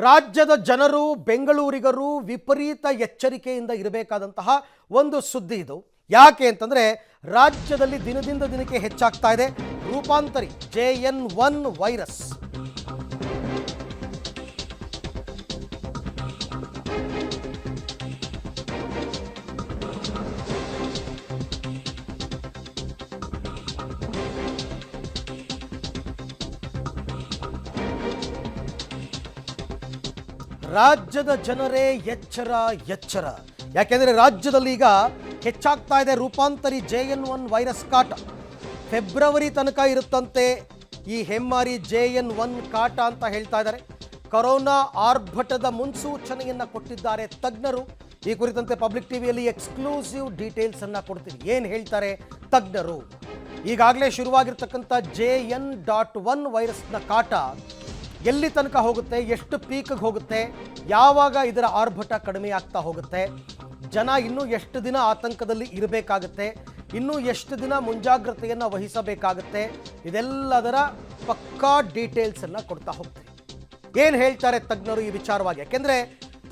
ರಾಜ್ಯದ ಜನರು ಬೆಂಗಳೂರಿಗರು ವಿಪರೀತ ಎಚ್ಚರಿಕೆಯಿಂದ ಇರಬೇಕಾದಂತಹ ಒಂದು ಸುದ್ದಿ ಇದು. ಯಾಕೆ ಅಂತಂದರೆ ರಾಜ್ಯದಲ್ಲಿ ದಿನದಿಂದ ದಿನಕ್ಕೆ ಹೆಚ್ಚಾಗ್ತಾ ಇದೆ ರೂಪಾಂತರಿ JN1 ವೈರಸ್. ರಾಜ್ಯದ ಜನರೇ ಎಚ್ಚರ ಎಚ್ಚರ. ಯಾಕೆಂದರೆ ರಾಜ್ಯದಲ್ಲಿ ಈಗ ಹೆಚ್ಚಾಗ್ತಾ ಇದೆ ರೂಪಾಂತರಿ JN1 ವೈರಸ್ ಕಾಟ. ಫೆಬ್ರವರಿ ತನಕ ಇರುತ್ತಂತೆ ಈ ಹೆಮ್ಮಾರಿ JN1 ಕಾಟ ಅಂತ ಹೇಳ್ತಾ ಇದ್ದಾರೆ. ಕೊರೋನಾ ಆರ್ಭಟದ ಮುನ್ಸೂಚನೆಯನ್ನು ಕೊಟ್ಟಿದ್ದಾರೆ ತಜ್ಞರು. ಈ ಕುರಿತಂತೆ ಪಬ್ಲಿಕ್ ಟಿವಿಯಲ್ಲಿ ಎಕ್ಸ್ಕ್ಲೂಸಿವ್ ಡೀಟೇಲ್ಸ್ ಅನ್ನು ಕೊಡ್ತೀವಿ. ಏನು ಹೇಳ್ತಾರೆ ತಜ್ಞರು? ಈಗಾಗಲೇ ಶುರುವಾಗಿರ್ತಕ್ಕಂಥ JN.1 ವೈರಸ್ನ ಕಾಟ ಎಲ್ಲಿ ತನಕ ಹೋಗುತ್ತೆ, ಎಷ್ಟು ಪೀಕ್ಗೆ ಹೋಗುತ್ತೆ, ಯಾವಾಗ ಇದರ ಆರ್ಭಟ ಕಡಿಮೆ ಆಗ್ತಾ ಹೋಗುತ್ತೆ, ಜನ ಇನ್ನೂ ಎಷ್ಟು ದಿನ ಆತಂಕದಲ್ಲಿ ಇರಬೇಕಾಗುತ್ತೆ, ಇನ್ನೂ ಎಷ್ಟು ದಿನ ಮುಂಜಾಗ್ರತೆಯನ್ನು ವಹಿಸಬೇಕಾಗುತ್ತೆ, ಇದೆಲ್ಲದರ ಪಕ್ಕಾ ಡೀಟೇಲ್ಸನ್ನು ಕೊಡ್ತಾ ಹೋಗ್ತಾರೆ. ಏನು ಹೇಳ್ತಾರೆ ತಜ್ಞರು ಈ ವಿಚಾರವಾಗಿ? ಯಾಕೆಂದರೆ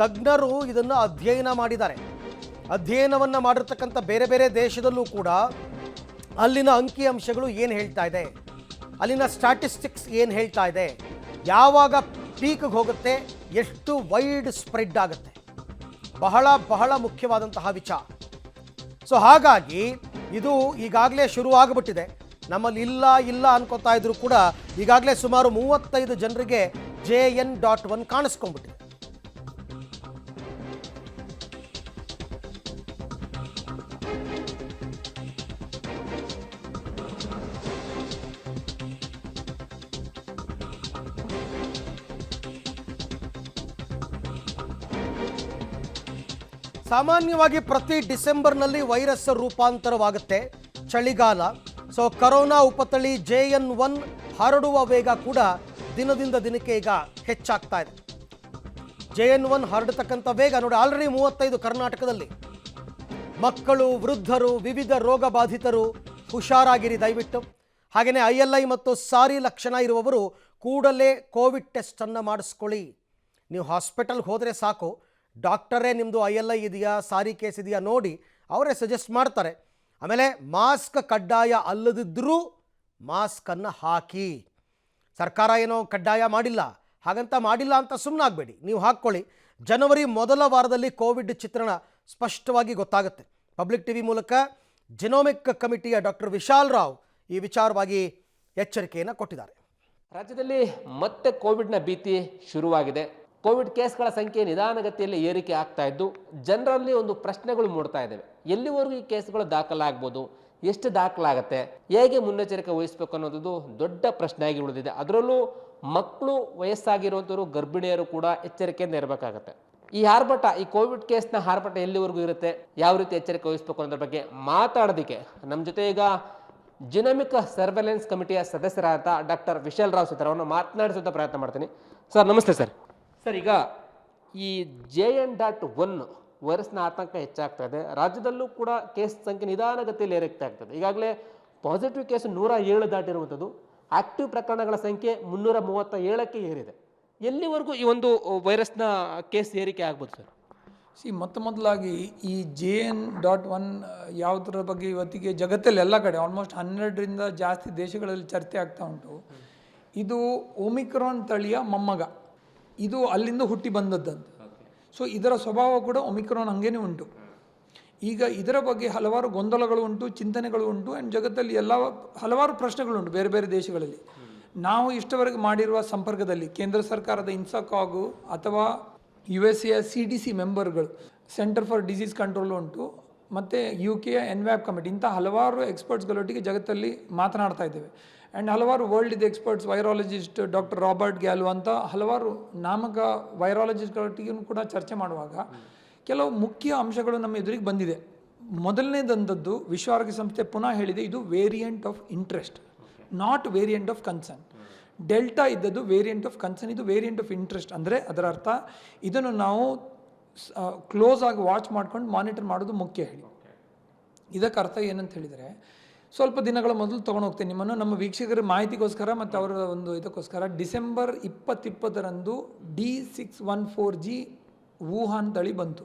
ತಜ್ಞರು ಇದನ್ನು ಅಧ್ಯಯನ ಮಾಡಿದ್ದಾರೆ. ಅಧ್ಯಯನವನ್ನು ಮಾಡಿರ್ತಕ್ಕಂಥ ಬೇರೆ ಬೇರೆ ದೇಶದಲ್ಲೂ ಕೂಡ ಅಲ್ಲಿನ ಅಂಕಿಅಂಶಗಳು ಏನು ಹೇಳ್ತಾ ಇದೆ, ಅಲ್ಲಿನ ಸ್ಟ್ಯಾಟಿಸ್ಟಿಕ್ಸ್ ಏನು ಹೇಳ್ತಾ ಇದೆ, ಯಾವಾಗ ಪೀಕ್ಗೆ ಹೋಗುತ್ತೆ, ಎಷ್ಟು ವೈಡ್ ಸ್ಪ್ರೆಡ್ ಆಗುತ್ತೆ, ಬಹಳ ಬಹಳ ಮುಖ್ಯವಾದಂತಹ ವಿಚಾರ. ಸೊ ಹಾಗಾಗಿ ಇದು ಈಗಾಗಲೇ ಶುರುವಾಗ್ಬಿಟ್ಟಿದೆ. ನಮ್ಮಲ್ಲಿ ಇಲ್ಲ ಅನ್ಕೋತಾ ಇದ್ರು ಕೂಡ ಈಗಾಗಲೇ ಸುಮಾರು 35 ಜನರಿಗೆ JN.1 ಕಾಣಿಸ್ಕೊಂಡ್ಬಿಟ್ಟಿದೆ. ಸಾಮಾನ್ಯವಾಗಿ ಪ್ರತಿ ಡಿಸೆಂಬರ್ನಲ್ಲಿ ವೈರಸ್ ರೂಪಾಂತರವಾಗುತ್ತೆ, ಚಳಿಗಾಲ. ಸೊ ಕೊರೋನಾ ಉಪತಳಿ JN1 ಹರಡುವ ವೇಗ ಕೂಡ ದಿನದಿಂದ ದಿನಕ್ಕೆ ಈಗ ಹೆಚ್ಚಾಗ್ತಾ ಇದೆ. JN1 ಹರಡತಕ್ಕಂಥ ವೇಗ ನೋಡಿ, ಆಲ್ರೆಡಿ 35 ಕರ್ನಾಟಕದಲ್ಲಿ. ಮಕ್ಕಳು, ವೃದ್ಧರು, ವಿವಿಧ ರೋಗ ಬಾಧಿತರು ಹುಷಾರಾಗಿರಿ ದಯವಿಟ್ಟು. ಹಾಗೆಯೇ ILI ಮತ್ತು ಸಾರಿ ಲಕ್ಷಣ ಇರುವವರು ಕೂಡಲೇ ಕೋವಿಡ್ ಟೆಸ್ಟನ್ನು ಮಾಡಿಸ್ಕೊಳ್ಳಿ. ನೀವು ಹಾಸ್ಪಿಟಲ್ಗೆ ಹೋದರೆ ಸಾಕು, ಡಾಕ್ಟರೇ ನಿಮ್ಮದು ILI ಇದೆಯಾ, ಸಾರಿ ಕೇಸ್ ಇದೆಯಾ ನೋಡಿ ಅವರೇ ಸಜೆಸ್ಟ್ ಮಾಡ್ತಾರೆ. ಆಮೇಲೆ ಮಾಸ್ಕ್ ಕಡ್ಡಾಯ ಅಲ್ಲದಿದ್ದರೂ ಮಾಸ್ಕನ್ನು ಹಾಕಿ. ಸರ್ಕಾರ ಏನೋ ಕಡ್ಡಾಯ ಮಾಡಿಲ್ಲ, ಹಾಗಂತ ಮಾಡಿಲ್ಲ ಅಂತ ಸುಮ್ಮನಾಗಬೇಡಿ, ನೀವು ಹಾಕ್ಕೊಳ್ಳಿ. ಜನವರಿ ಮೊದಲ ವಾರದಲ್ಲಿ ಕೋವಿಡ್ ಚಿತ್ರಣ ಸ್ಪಷ್ಟವಾಗಿ ಗೊತ್ತಾಗುತ್ತೆ. ಪಬ್ಲಿಕ್ ಟಿವಿ ಮೂಲಕ ಜಿನೋಮಿಕ್ ಕಮಿಟಿಯ ಡಾಕ್ಟರ್ ವಿಶಾಲ್ ರಾವ್ ಈ ವಿಚಾರವಾಗಿ ಎಚ್ಚರಿಕೆಯನ್ನು ಕೊಟ್ಟಿದ್ದಾರೆ. ರಾಜ್ಯದಲ್ಲಿ ಮತ್ತೆ ಕೋವಿಡ್ನ ಭೀತಿ ಶುರುವಾಗಿದೆ. ಕೋವಿಡ್ ಕೇಸ್ಗಳ ಸಂಖ್ಯೆ ನಿಧಾನಗತಿಯಲ್ಲಿ ಏರಿಕೆ ಆಗ್ತಾ ಇದ್ದು ಜನರಲ್ಲಿ ಒಂದು ಪ್ರಶ್ನೆಗಳು ಮೂಡ್ತಾ ಇದ್ದಾವೆ. ಎಲ್ಲಿವರೆಗೂ ಈ ಕೇಸ್ಗಳು ದಾಖಲಾಗ್ಬೋದು, ಎಷ್ಟು ದಾಖಲಾಗುತ್ತೆ, ಹೇಗೆ ಮುನ್ನೆಚ್ಚರಿಕೆ ವಹಿಸಬೇಕು ಅನ್ನೋದು ದೊಡ್ಡ ಪ್ರಶ್ನೆಯಾಗಿ ಉಳಿದಿದೆ. ಅದರಲ್ಲೂ ಮಕ್ಕಳು, ವಯಸ್ಸಾಗಿರುವಂಥವರು, ಗರ್ಭಿಣಿಯರು ಕೂಡ ಎಚ್ಚರಿಕೆಯಿಂದ ಇರಬೇಕಾಗತ್ತೆ. ಈ ಆರ್ಭಟ, ಈ ಕೋವಿಡ್ ಕೇಸ್ನ ಆರ್ಭಟ ಎಲ್ಲಿವರೆಗೂ ಇರುತ್ತೆ, ಯಾವ ರೀತಿ ಎಚ್ಚರಿಕೆ ವಹಿಸಬೇಕು ಅನ್ನೋದ್ರ ಬಗ್ಗೆ ಮಾತಾಡೋದಕ್ಕೆ ನಮ್ಮ ಜೊತೆ ಈಗ ಜಿನೋಮಿಕ್ ಸರ್ವೆಲೆನ್ಸ್ ಕಮಿಟಿಯ ಸದಸ್ಯರಾದ ಡಾಕ್ಟರ್ ವಿಶಾಲ್ ರಾವ್ ಸರ್ ಅವರನ್ನು ಮಾತನಾಡಿಸುವಂಥ ಪ್ರಯತ್ನ ಮಾಡ್ತೀನಿ. ಸರ್ ನಮಸ್ತೆ ಸರ್. ಸರ್, ಈಗ ಈ JN.1 ವೈರಸ್ನ ಆತಂಕ ಹೆಚ್ಚಾಗ್ತಾ ಇದೆ. ರಾಜ್ಯದಲ್ಲೂ ಕೂಡ ಕೇಸ್ ಸಂಖ್ಯೆ ನಿಧಾನಗತಿಯಲ್ಲಿ ಏರಿಕೆ ಆಗ್ತದೆ. ಈಗಾಗಲೇ ಪಾಸಿಟಿವ್ ಕೇಸ್ 107 ದಾಟಿರುವಂಥದ್ದು, ಆಕ್ಟಿವ್ ಪ್ರಕರಣಗಳ ಸಂಖ್ಯೆ 337ಕ್ಕೆ ಏರಿದೆ. ಎಲ್ಲಿವರೆಗೂ ಈ ಒಂದು ವೈರಸ್ನ ಕೇಸ್ ಏರಿಕೆ ಆಗ್ಬೋದು ಸರ್? ಮೊದಲಾಗಿ ಈ JN.1 ಯಾವುದರ ಬಗ್ಗೆ ಇವತ್ತಿಗೆ ಜಗತ್ತಲ್ಲಿ ಎಲ್ಲ ಕಡೆ ಆಲ್ಮೋಸ್ಟ್ 12ರಿಂದ ಜಾಸ್ತಿ ದೇಶಗಳಲ್ಲಿ ಚರ್ಚೆ ಆಗ್ತಾ ಉಂಟು. ಇದು ಒಮಿಕ್ರಾನ್ ತಳಿಯ ಮೊಮ್ಮಗ, ಇದು ಅಲ್ಲಿಂದ ಹುಟ್ಟಿ ಬಂದದ್ದಂತ. ಸೊ ಇದರ ಸ್ವಭಾವ ಕೂಡ ಒಮಿಕ್ರಾನ್ ಹಂಗೇನೆ ಉಂಟು. ಈಗ ಇದರ ಬಗ್ಗೆ ಹಲವಾರು ಗೊಂದಲಗಳು ಉಂಟು, ಚಿಂತನೆಗಳು ಉಂಟು, ಆ್ಯಂಡ್ ಜಗತ್ತಲ್ಲಿ ಹಲವಾರು ಪ್ರಶ್ನೆಗಳುಂಟು ಬೇರೆ ಬೇರೆ ದೇಶಗಳಲ್ಲಿ. ನಾವು ಇಷ್ಟವರೆಗೆ ಮಾಡಿರುವ ಸಂಪರ್ಕದಲ್ಲಿ ಕೇಂದ್ರ ಸರ್ಕಾರದ ಇನ್ಸಾಕಾಗು ಅಥವಾ USA CDC ಮೆಂಬರ್ಗಳು, ಸೆಂಟರ್ ಫಾರ್ ಡಿಸೀಸ್ ಕಂಟ್ರೋಲ್ ಉಂಟು, ಮತ್ತು UKಯ NVAP ಕಮಿಟಿ, ಇಂಥ ಹಲವಾರು ಎಕ್ಸ್ಪರ್ಟ್ಸ್ಗಳೊಟ್ಟಿಗೆ ಜಗತ್ತಲ್ಲಿ ಮಾತನಾಡ್ತಾ ಇದ್ದೇವೆ. ಆ್ಯಂಡ್ ಹಲವಾರು world experts, virologist doctor Robert ಗ್ಯಾಲು ಅಂತ ಹಲವಾರು ನಾಮಕ ವೈರಾಲಜಿಸ್ಟ್ಗಳೊಟ್ಟಿಗೂ ಕೂಡ ಚರ್ಚೆ ಮಾಡುವಾಗ ಕೆಲವು ಮುಖ್ಯ ಅಂಶಗಳು ನಮ್ಮ ಎದುರಿಗೆ ಬಂದಿದೆ. ಮೊದಲನೇದಂಥದ್ದು, ವಿಶ್ವ ಆರೋಗ್ಯ ಸಂಸ್ಥೆ ಪುನಃ ಹೇಳಿದೆ, ಇದು variant of interest, not variant of concern. Delta ಇದ್ದದ್ದು ವೇರಿಯಂಟ್ ಆಫ್ ಕನ್ಸರ್ನ್, ಇದು ವೇರಿಯಂಟ್ ಆಫ್ ಇಂಟ್ರೆಸ್ಟ್. ಅಂದರೆ ಅದರ ಅರ್ಥ ಇದನ್ನು ನಾವು ಕ್ಲೋಸ್ ಆಗಿ ವಾಚ್ ಮಾಡ್ಕೊಂಡು ಮಾನಿಟರ್ ಮಾಡೋದು ಮುಖ್ಯ ಹೇಳಿ. ಇದಕ್ಕೆ ಅರ್ಥ ಏನಂತ ಹೇಳಿದರೆ, ಸ್ವಲ್ಪ ದಿನಗಳ ಮೊದಲು ತೊಗೊಂಡು ಹೋಗ್ತೇನೆ ನಿಮ್ಮನ್ನು ನಮ್ಮ ವೀಕ್ಷಕರ ಮಾಹಿತಿಗೋಸ್ಕರ ಮತ್ತು ಅವರ ಒಂದು ಇದಕ್ಕೋಸ್ಕರ. ಡಿಸೆಂಬರ್ 2020ರಂದು D614G ವುಹಾನ್ ತಳಿ ಬಂತು.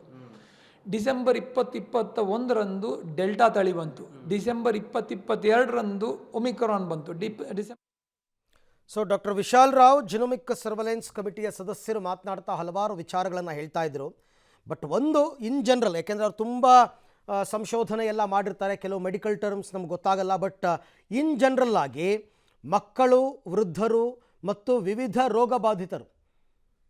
ಡಿಸೆಂಬರ್ 2021ರಂದು ಡೆಲ್ಟಾ ತಳಿ ಬಂತು. ಡಿಸೆಂಬರ್ 2022ರಂದು ಒಮಿಕ್ರಾನ್ ಬಂತು. So doctor Vishal Rao genomic surveillance ಕಮಿಟಿಯ ಸದಸ್ಯರು ಮಾತನಾಡ್ತಾ ಹಲವಾರು ವಿಚಾರಗಳನ್ನು ಹೇಳ್ತಾ ಇದ್ರು. ಬಟ್ ಒಂದು ಇನ್ ಜನರಲ್, ಯಾಕೆಂದರೆ ಅವ್ರು ತುಂಬ ಸಂಶೋಧನೆ ಎಲ್ಲ ಮಾಡಿರ್ತಾರೆ, ಕೆಲವು ಮೆಡಿಕಲ್ ಟರ್ಮ್ಸ್ ನಮ್ಗೆ ಗೊತ್ತಾಗಲ್ಲ. ಬಟ್ ಇನ್ ಜನರಲ್ ಆಗಿ ಮಕ್ಕಳು, ವೃದ್ಧರು ಮತ್ತು ವಿವಿಧ ರೋಗ ಬಾಧಿತರು,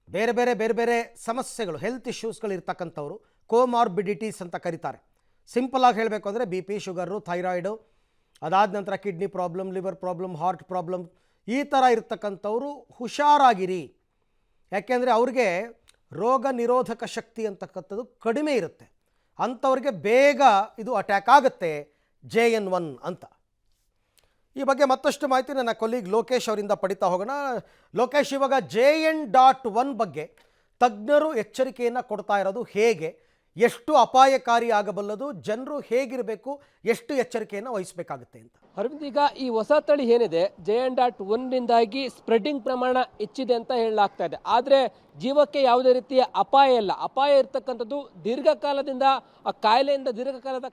ಬೇರೆ ಬೇರೆ ಸಮಸ್ಯೆಗಳು, ಹೆಲ್ತ್ ಇಶ್ಯೂಸ್ಗಳು ಇರ್ತಕ್ಕಂಥವ್ರು, ಕೋಮಾರ್ಬಿಡಿಟೀಸ್ ಅಂತ ಕರೀತಾರೆ. ಸಿಂಪಲಾಗಿ ಹೇಳಬೇಕು ಅಂದರೆ ಬಿ ಪಿ, ಶುಗರು, ಥೈರಾಯ್ಡು, ಅದಾದ ನಂತರ kidney problem, liver problem, heart problem, ಈ ಥರ ಇರ್ತಕ್ಕಂಥವ್ರು ಹುಷಾರಾಗಿರಿ. ಯಾಕೆಂದರೆ ಅವ್ರಿಗೆ ರೋಗ ನಿರೋಧಕ ಶಕ್ತಿ ಅಂತಕ್ಕಂಥದ್ದು ಕಡಿಮೆ ಇರುತ್ತೆ. ಅಂಥವ್ರಿಗೆ ಬೇಗ ಇದು ಅಟ್ಯಾಕ್ ಆಗುತ್ತೆ JN1 ಅಂತ. ಈ ಬಗ್ಗೆ ಮತ್ತಷ್ಟು ಮಾಹಿತಿ ನನ್ನ ಕೊಲೀಗ್ ಲೋಕೇಶ್ ಅವರಿಂದ ಪಡಿತಾ ಹೋಗೋಣ. ಲೋಕೇಶ್, ಇವಾಗ JN.1 ಬಗ್ಗೆ ತಜ್ಞರು ಎಚ್ಚರಿಕೆಯನ್ನು ಕೊಡ್ತಾ ಇರೋದು ಹೇಗೆ? ಎಷ್ಟು ಅಪಾಯಕಾರಿ ಆಗಬಲ್ಲದು? ಜನರು ಹೇಗಿರಬೇಕು? ಎಷ್ಟು ಎಚ್ಚರಿಕೆಯನ್ನು ವಹಿಸಬೇಕಾಗುತ್ತೆ ಅಂತ? ಅರವಿಂದ್, ಈಗ ಈ ಹೊಸ ತಳಿ ಏನಿದೆ JN.1ರಿಂದಾಗಿ ಸ್ಪ್ರೆಡ್ಡಿಂಗ್ ಪ್ರಮಾಣ ಹೆಚ್ಚಿದೆ ಅಂತ ಹೇಳಲಾಗ್ತಾ ಇದೆ. ಆದರೆ ಜೀವಕ್ಕೆ ಯಾವುದೇ ರೀತಿಯ ಅಪಾಯ ಇಲ್ಲ. ಅಪಾಯ ಇರ್ತಕ್ಕಂಥದ್ದು ದೀರ್ಘಕಾಲದ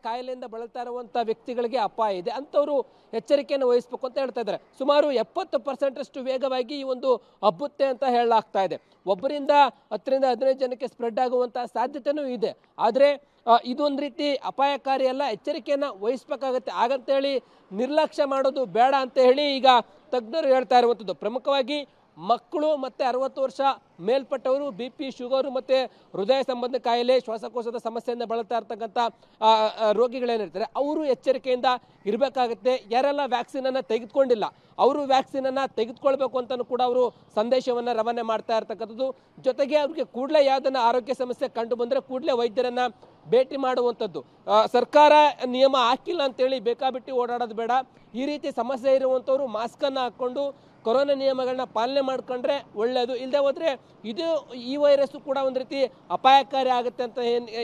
ಕಾಯಿಲೆಯಿಂದ ಬಳಲ್ತಾ ಇರುವಂಥ ವ್ಯಕ್ತಿಗಳಿಗೆ ಅಪಾಯ ಇದೆ. ಅಂಥವರು ಎಚ್ಚರಿಕೆಯನ್ನು ವಹಿಸಬೇಕು ಅಂತ ಹೇಳ್ತಾ ಇದ್ದಾರೆ. ಸುಮಾರು 70% ವೇಗವಾಗಿ ಈ ಒಂದು ಹಬ್ಬುತ್ತೆ ಅಂತ ಹೇಳಲಾಗ್ತಾ ಇದೆ. ಒಬ್ಬರಿಂದ 10ರಿಂದ 15 ಜನಕ್ಕೆ ಸ್ಪ್ರೆಡ್ ಆಗುವಂಥ ಸಾಧ್ಯತೆಯೂ ಇದೆ. ಆದರೆ ಇದೊಂದು ರೀತಿ ಅಪಾಯಕಾರಿ ಅಲ್ಲ, ಎಚ್ಚರಿಕೆಯನ್ನು ವಹಿಸಬೇಕಾಗತ್ತೆ. ಹಾಗಂತೇಳಿ ನಿರ್ಲಕ್ಷ್ಯ ಮಾಡೋದು ಬೇಡ ಅಂತ ಹೇಳಿ ಈಗ ತಜ್ಞರು ಹೇಳ್ತಾ ಇರುವಂಥದ್ದು. ಪ್ರಮುಖವಾಗಿ ಮಕ್ಕಳು ಮತ್ತು 60 ವರ್ಷ ಮೇಲ್ಪಟ್ಟವರು, BP, ಶುಗರು ಮತ್ತು ಹೃದಯ ಸಂಬಂಧ ಕಾಯಿಲೆ, ಶ್ವಾಸಕೋಶದ ಸಮಸ್ಯೆಯಿಂದ ಬಳಲ್ತಾ ಇರ್ತಕ್ಕಂಥ ರೋಗಿಗಳೇನಿರ್ತಾರೆ ಅವರು ಎಚ್ಚರಿಕೆಯಿಂದ ಇರಬೇಕಾಗುತ್ತೆ. ಯಾರೆಲ್ಲ ವ್ಯಾಕ್ಸಿನನ್ನು ತೆಗೆದುಕೊಂಡಿಲ್ಲ ಅವರು ವ್ಯಾಕ್ಸಿನನ್ನು ತೆಗೆದುಕೊಳ್ಬೇಕು ಅಂತಲೂ ಕೂಡ ಅವರು ಸಂದೇಶವನ್ನು ರವಾನೆ ಮಾಡ್ತಾ ಇರ್ತಕ್ಕಂಥದ್ದು. ಜೊತೆಗೆ ಅವ್ರಿಗೆ ಕೂಡಲೇ ಯಾವುದನ್ನು ಆರೋಗ್ಯ ಸಮಸ್ಯೆ ಕಂಡು ಬಂದರೆ ಕೂಡಲೇ ವೈದ್ಯರನ್ನು ಭೇಟಿ ಮಾಡುವಂಥದ್ದು. ಸರ್ಕಾರ ನಿಯಮ ಹಾಕಿಲ್ಲ ಅಂತೇಳಿ ಬೇಕಾಬಿಟ್ಟು ಓಡಾಡೋದು ಬೇಡ. ಈ ರೀತಿ ಸಮಸ್ಯೆ ಇರುವಂಥವ್ರು ಮಾಸ್ಕನ್ನು ಹಾಕ್ಕೊಂಡು ಕೊರೋನಾ ನಿಯಮಗಳನ್ನ ಪಾಲನೆ ಮಾಡ್ಕೊಂಡ್ರೆ ಒಳ್ಳೆಯದು. ಇಲ್ಲದೆ ಹೋದರೆ ಈ ವೈರಸ್ಸು ಕೂಡ ಒಂದು ರೀತಿ ಅಪಾಯಕಾರಿ ಆಗುತ್ತೆ ಅಂತ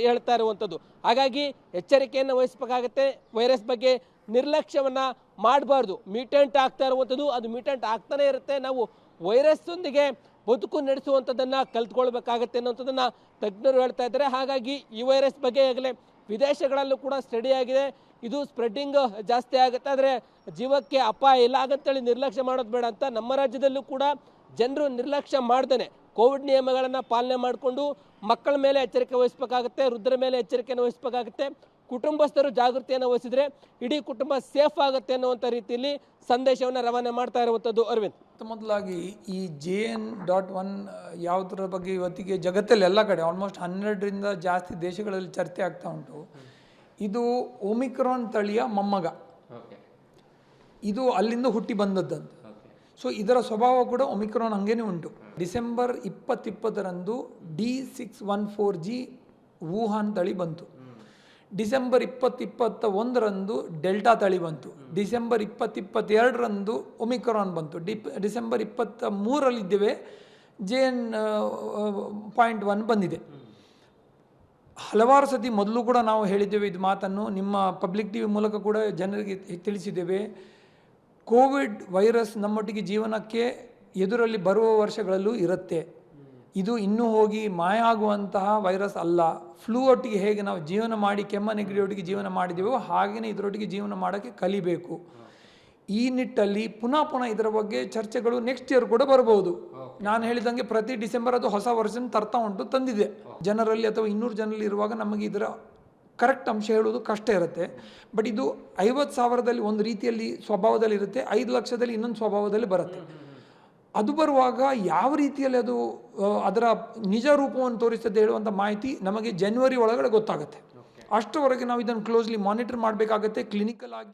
ಹೇಳ್ತಾ ಇರುವಂಥದ್ದು. ಹಾಗಾಗಿ ಎಚ್ಚರಿಕೆಯನ್ನು ವಹಿಸಬೇಕಾಗತ್ತೆ. ವೈರಸ್ ಬಗ್ಗೆ ನಿರ್ಲಕ್ಷ್ಯವನ್ನು ಮಾಡಬಾರ್ದು. ಮ್ಯೂಟೆಂಟ್ ಆಗ್ತಾ ಇರುವಂಥದ್ದು ಅದು ಮ್ಯೂಟೆಂಟ್ ಆಗ್ತಾನೆ ಇರುತ್ತೆ. ನಾವು ವೈರಸ್ಸೊಂದಿಗೆ ಬದುಕು ನಡೆಸುವಂಥದ್ದನ್ನು ಕಲ್ತ್ಕೊಳ್ಬೇಕಾಗತ್ತೆ ಅನ್ನೋಂಥದ್ದನ್ನು ತಜ್ಞರು ಹೇಳ್ತಾ ಇದ್ದಾರೆ. ಹಾಗಾಗಿ ಈ ವೈರಸ್ ಬಗ್ಗೆ ಈಗಲೇ ವಿದೇಶಗಳಲ್ಲೂ ಕೂಡ ಸ್ಟಡಿ ಆಗಿದೆ. ಇದು ಸ್ಪ್ರೆಡ್ಡಿಂಗ್ ಜಾಸ್ತಿ ಆಗುತ್ತೆ, ಆದರೆ ಜೀವಕ್ಕೆ ಅಪಾಯ ಇಲ್ಲ. ಹಾಗಂತೇಳಿ ನಿರ್ಲಕ್ಷ್ಯ ಮಾಡೋದು ಬೇಡ ಅಂತ ನಮ್ಮ ರಾಜ್ಯದಲ್ಲೂ ಕೂಡ ಜನರು ನಿರ್ಲಕ್ಷ್ಯ ಮಾಡ್ದೇನೆ ಕೋವಿಡ್ ನಿಯಮಗಳನ್ನು ಪಾಲನೆ ಮಾಡಿಕೊಂಡು ಮಕ್ಕಳ ಮೇಲೆ ಎಚ್ಚರಿಕೆ ವಹಿಸಬೇಕಾಗುತ್ತೆ, ವೃದ್ಧರ ಮೇಲೆ ಎಚ್ಚರಿಕೆಯನ್ನು ವಹಿಸಬೇಕಾಗುತ್ತೆ. ಕುಟುಂಬಸ್ಥರು ಜಾಗೃತಿಯನ್ನು ವಹಿಸಿದ್ರೆ ಇಡೀ ಕುಟುಂಬ ಸೇಫ್ ಆಗುತ್ತೆ ಅನ್ನುವಂಥ ರೀತಿಯಲ್ಲಿ ಸಂದೇಶವನ್ನು ರವಾನೆ ಮಾಡ್ತಾ ಇರುವಂಥದ್ದು. ಅರವಿಂದ್, ಮೊದಲಾಗಿ ಈ JN.1 ಯಾವುದರ ಬಗ್ಗೆ ಇವತ್ತಿಗೆ ಜಗತ್ತಲ್ಲಿ ಎಲ್ಲ ಕಡೆ ಆಲ್ಮೋಸ್ಟ್ 12ರಿಂದ ಜಾಸ್ತಿ ದೇಶಗಳಲ್ಲಿ ಚರ್ಚೆ ಆಗ್ತಾ ಉಂಟು. ಇದು ಒಮಿಕ್ರಾನ್ ತಳಿಯ ಮೊಮ್ಮಗ. ಇದು ಅಲ್ಲಿಂದ ಹುಟ್ಟಿ ಬಂದದ್ದಂತ. ಸೊ ಇದರ ಸ್ವಭಾವ ಕೂಡ ಒಮಿಕ್ರಾನ್ ಹಂಗೇನೆ ಉಂಟು. ಡಿಸೆಂಬರ್ 2020ರಂದು D614G ವುಹಾನ್ ತಳಿ ಬಂತು. ಡಿಸೆಂಬರ್ 2021ರಂದು ಡೆಲ್ಟಾ ತಳಿ ಬಂತು. ಡಿಸೆಂಬರ್ 2022ರಂದು ಒಮಿಕ್ರಾನ್ ಬಂತು. ಡಿಸೆಂಬರ್ 23ರಲ್ಲಿದ್ದೇವೆ JN.1 ಬಂದಿದೆ. ಹಲವಾರು ಸತಿ ಮೊದಲು ಕೂಡ ನಾವು ಹೇಳಿದ್ದೇವೆ ಇದು ಮಾತನ್ನು, ನಿಮ್ಮ ಪಬ್ಲಿಕ್ TV ಮೂಲಕ ಕೂಡ ಜನರಿಗೆ ತಿಳಿಸಿದ್ದೇವೆ. ಕೋವಿಡ್ ವೈರಸ್ ನಮ್ಮೊಟ್ಟಿಗೆ ಜೀವನಕ್ಕೆ ಎದುರಲ್ಲಿ ಬರುವ ವರ್ಷಗಳಲ್ಲೂ ಇರುತ್ತೆ. ಇದು ಇನ್ನೂ ಹೋಗಿ ಮಾಯ ಆಗುವಂತಹ ವೈರಸ್ ಅಲ್ಲ. ಫ್ಲೂ ಒಟ್ಟಿಗೆ ಹೇಗೆ ನಾವು ಜೀವನ ಮಾಡಿ ಕೆಮ್ಮ ನೆಗಡಿಯೊಟ್ಟಿಗೆ ಜೀವನ ಮಾಡಿದೆವೋ ಹಾಗೆಯೇ ಇದರೊಟ್ಟಿಗೆ ಜೀವನ ಮಾಡೋಕ್ಕೆ ಕಲಿಬೇಕು. ಈ ನಿಟ್ಟಲ್ಲಿ ಪುನಃ ಇದರ ಬಗ್ಗೆ ಚರ್ಚೆಗಳು ನೆಕ್ಸ್ಟ್ ಇಯರ್ ಕೂಡ ಬರ್ಬೋದು. ನಾನು ಹೇಳಿದಂಗೆ ಪ್ರತಿ ಡಿಸೆಂಬರ್ ಅದು ಹೊಸ ವರ್ಷನ್ ತರ್ತಾ ಉಂಟು, ತಂದಿದೆ. ಜನರಲ್ಲಿ ಅಥವಾ 200 ಜನರಲ್ಲಿ ಇರುವಾಗ ನಮಗೆ ಇದರ ಕರೆಕ್ಟ್ ಅಂಶ ಹೇಳುವುದು ಕಷ್ಟ ಇರುತ್ತೆ. ಬಟ್ ಇದು 50,000ದಲ್ಲಿ ಒಂದು ರೀತಿಯಲ್ಲಿ ಸ್ವಭಾವದಲ್ಲಿ ಇರುತ್ತೆ, 5 ಲಕ್ಷದಲ್ಲಿ ಇನ್ನೊಂದು ಸ್ವಭಾವದಲ್ಲಿ ಬರುತ್ತೆ. ಅದು ಬರುವಾಗ ಯಾವ ರೀತಿಯಲ್ಲಿ ಅದು ಅದರ ನಿಜ ರೂಪವನ್ನು ತೋರಿಸ್ತದೆ ಹೇಳುವಂಥ ಮಾಹಿತಿ ನಮಗೆ ಜನವರಿ ಒಳಗಡೆ ಗೊತ್ತಾಗುತ್ತೆ. ಅಷ್ಟರವರೆಗೆ ನಾವು ಇದನ್ನು ಕ್ಲೋಸ್ಲಿ ಮಾನಿಟರ್ ಮಾಡಬೇಕಾಗತ್ತೆ. ಕ್ಲಿನಿಕಲ್ ಆಗಿ